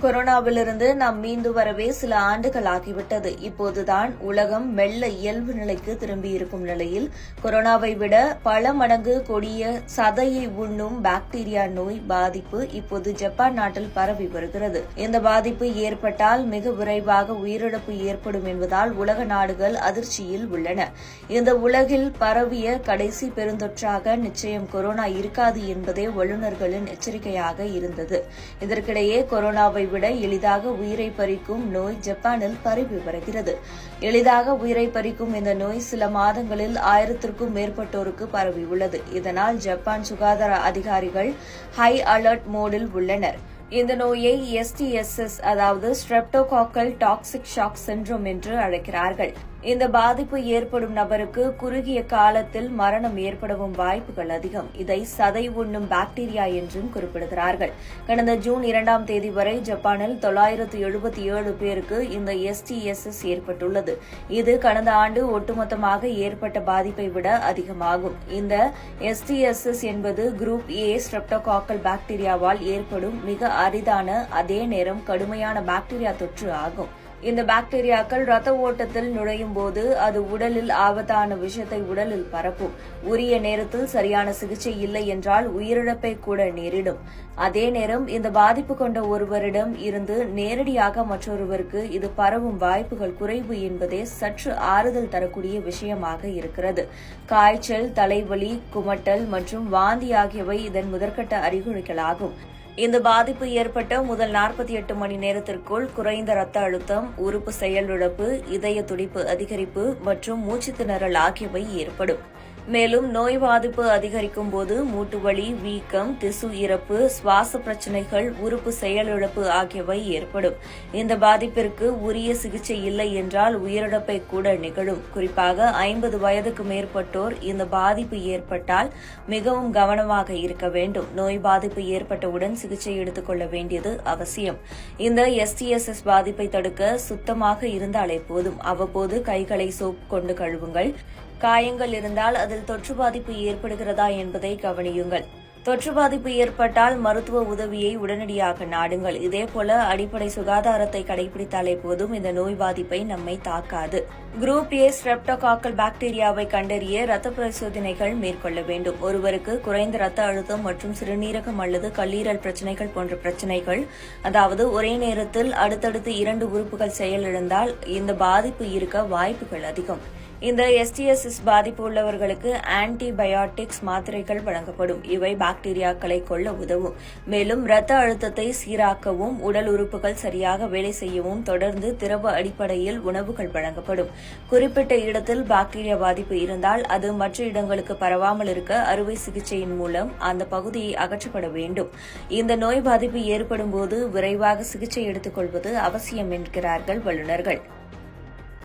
கொரோனாவிலிருந்து நாம் மீண்டு வரவே சில ஆண்டுகள் ஆகிவிட்டது. இப்போதுதான் உலகம் மெல்ல இயல்பு நிலைக்கு திரும்பியிருக்கும் நிலையில் கொரோனாவை விட பல மடங்கு கொடிய சதையை உண்ணும் பாக்டீரியா நோய் பாதிப்பு இப்போது ஜப்பான் நாட்டில் பரவி வருகிறது. இந்த பாதிப்பு ஏற்பட்டால் மிக விரைவாக உயிரிழப்பு ஏற்படும் என்பதால் உலக நாடுகள் அதிர்ச்சியில் உள்ளன. இந்த உலகில் பரவிய கடைசி பெருந்தொற்றாக நிச்சயம் கொரோனா இருக்காது என்பதே வல்லுநர்களின் எச்சரிக்கையாக இருந்தது. இதற்கிடையே கொரோனாவை விட எளிதாக உயிரை பறிக்கும் நோய் ஜப்பானில் பரவி வருகிறது. எளிதாக உயிரை பறிக்கும் இந்த நோய் சில மாதங்களில் 1000க்கும் மேற்பட்டோருக்கு பரவியுள்ளது. இதனால் ஜப்பான் சுகாதார அதிகாரிகள் ஹை அலர்ட் மோடில் உள்ளனர். இந்த நோயை STSS அதாவது ஸ்ட்ரெப்டோகாக்கல் டாக்ஸிக் ஷாக் சிண்ட்ரோம் என்று அழைக்கிறார்கள். இந்த பாதிப்பு ஏற்படும் நபருக்கு குறுகிய காலத்தில் மரணம் ஏற்படவும் வாய்ப்புகள் அதிகம். இதை சதை உண்ணும் பாக்டீரியா என்றும் குறிப்பிடுகிறார்கள். கடந்த ஜூன் 2ஆம் தேதி வரை ஜப்பானில் 977 பேருக்கு இந்த STSS ஏற்பட்டுள்ளது. இது கடந்த ஆண்டு ஒட்டுமொத்தமாக ஏற்பட்ட பாதிப்பை விட அதிகமாகும். இந்த STSS என்பது குரூப் A ஸ்ட்ரெப்டோகாக்கல் பாக்டீரியாவால் ஏற்படும் மிக அரிதான அதே நேரம் கடுமையான பாக்டீரியா தொற்று ஆகும். இந்த பாக்டீரியாக்கள் ரத்த ஓட்டத்தில் நுழையும் போது அது உடலில் ஆபத்தான விஷத்தை உடலில் பரப்பும். உரிய நேரத்தில் சரியான சிகிச்சை இல்லை என்றால் உயிரிழப்பை கூட நேரிடும். அதே நேரம் இந்த பாதிப்பு கொண்ட ஒருவரிடம் இருந்து நேரடியாக மற்றொருவருக்கு இது பரவும் வாய்ப்புகள் குறைவு என்பதே சற்று ஆறுதல் தரக்கூடிய விஷயமாக இருக்கிறது. காய்ச்சல், தலைவலி, குமட்டல் மற்றும் வாந்தி ஆகியவை இதன் முதற்கட்ட அறிகுறிகளாகும். இந்த பாதிப்பு ஏற்பட்ட முதல் 48 மணி நேரத்திற்குள் குறைந்த ரத்த அழுத்தம், உறுப்பு செயலிழப்பு, இதய துடிப்பு அதிகரிப்பு மற்றும் மூச்சுத் திணறல் ஆகியவை ஏற்படும். மேலும் நோய் பாதிப்பு அதிகரிக்கும் போது மூட்டுவலி, வீக்கம், திசு இறப்பு, சுவாச பிரச்சினைகள், உறுப்பு செயலிழப்பு ஆகியவை ஏற்படும். இந்த பாதிப்பிற்கு உரிய சிகிச்சை இல்லை என்றால் உயிரிழப்பை கூட நிகழும். குறிப்பாக 50 வயதுக்கு மேற்பட்டோர் இந்த பாதிப்பு ஏற்பட்டால் மிகவும் கவனமாக இருக்க வேண்டும். நோய் பாதிப்பு ஏற்பட்டவுடன் சிகிச்சை எடுத்துக் கொள்ள வேண்டியது அவசியம். இந்த STSS பாதிப்பை தடுக்க சுத்தமாக இருந்தாலே போதும். அவ்வப்போது கைகளை சோப் கொண்டு கழுவுங்கள். காயங்கள் இருந்தால் அதில் தொற்று பாதிப்பு ஏற்படுகிறதா என்பதை கவனியுங்கள். தொற்று பாதிப்பு ஏற்பட்டால் மருத்துவ உதவியை உடனடியாக நாடுங்கள். இதேபோல அடிப்படை சுகாதாரத்தை கடைபிடித்தாலே போதும் இந்த நோய் பாதிப்பை நம்மை தாக்காது. குரூப் A ஸ்ட்ரெப்டோகாக்கல் பாக்டீரியாவை கண்டறிய ரத்த பரிசோதனைகள் மேற்கொள்ள வேண்டும். ஒருவருக்கு குறைந்த ரத்த அழுத்தம் மற்றும் சிறுநீரகம் அல்லது கல்லீரல் பிரச்சினைகள் போன்ற பிரச்சினைகள், அதாவது ஒரே நேரத்தில் அடுத்தடுத்து 2 உறுப்புகள் செயலிழந்தால் இந்த பாதிப்பு இருக்க வாய்ப்புகள் அதிகம். இந்த STSS பாதிப்பு உள்ளவர்களுக்கு ஆன்டிபயாட்டிக்ஸ் மாத்திரைகள் வழங்கப்படும். இவை பாக்டீரியாக்களை கொல்ல உதவும். மேலும் இரத்த அழுத்தத்தை சீராக்கவும், உடல் உறுப்புகள் சரியாக வேலை செய்யவும் தொடர்ந்து திரவ அடிப்படையில் உணவுகள் வழங்கப்படும். குறிப்பிட்ட இடத்தில் பாக்டீரியா பாதிப்பு இருந்தால் அது மற்ற இடங்களுக்கு பரவாமல் இருக்க அறுவை சிகிச்சையின் மூலம் அந்த பகுதியை அகற்றப்பட வேண்டும். இந்த நோய் பாதிப்பு ஏற்படும் போது விரைவாக சிகிச்சை எடுத்துக் கொள்வது அவசியம் என்கிறார்கள் வல்லுநர்கள்.